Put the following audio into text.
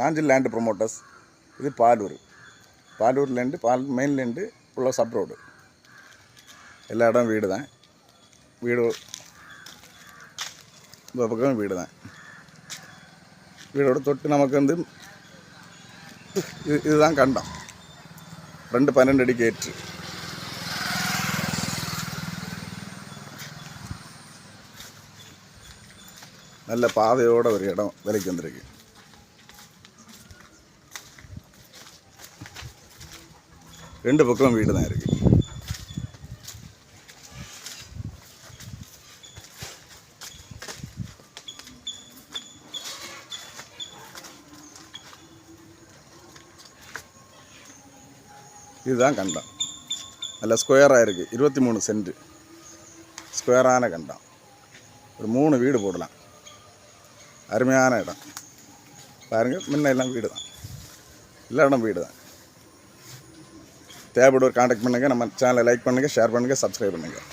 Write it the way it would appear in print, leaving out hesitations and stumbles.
Nanjil land promoters. இது பாலூர்லேருந்து மெயின்லேருந்து உள்ள sub road. எல்லா இடம் வீடு தான். வீடு இந்த பக்கம் வீடு தான். வீடோட தொட்டு நமக்கு வந்து இதுதான் கண்டம். 12 அடி கேட்டு. நல்ல பாதையோட ஒரு இடம் விலைக்கு வந்திருக்கு. ரெண்டு பக்கம் வீடு தான் இருக்குது. இதுதான் கண்டம். நல்ல ஸ்கொயராக இருக்குது. 23 சென்ட் ஸ்கொயரான கண்டம். ஒரு 3 வீடு போடலாம். அருமையான இடம் பாருங்கள். முன்ன எல்லாம் வீடு தான். எல்லா இடம் வீடு தான். தேவைப்படுவோர் கான்டாக்ட் பண்ணுங்கள். நம்ம சேனலை லைக் பண்ணுங்கள், ஷேர் பண்ணுங்கள், சப்ஸ்கிரைப் பண்ணுங்கள்.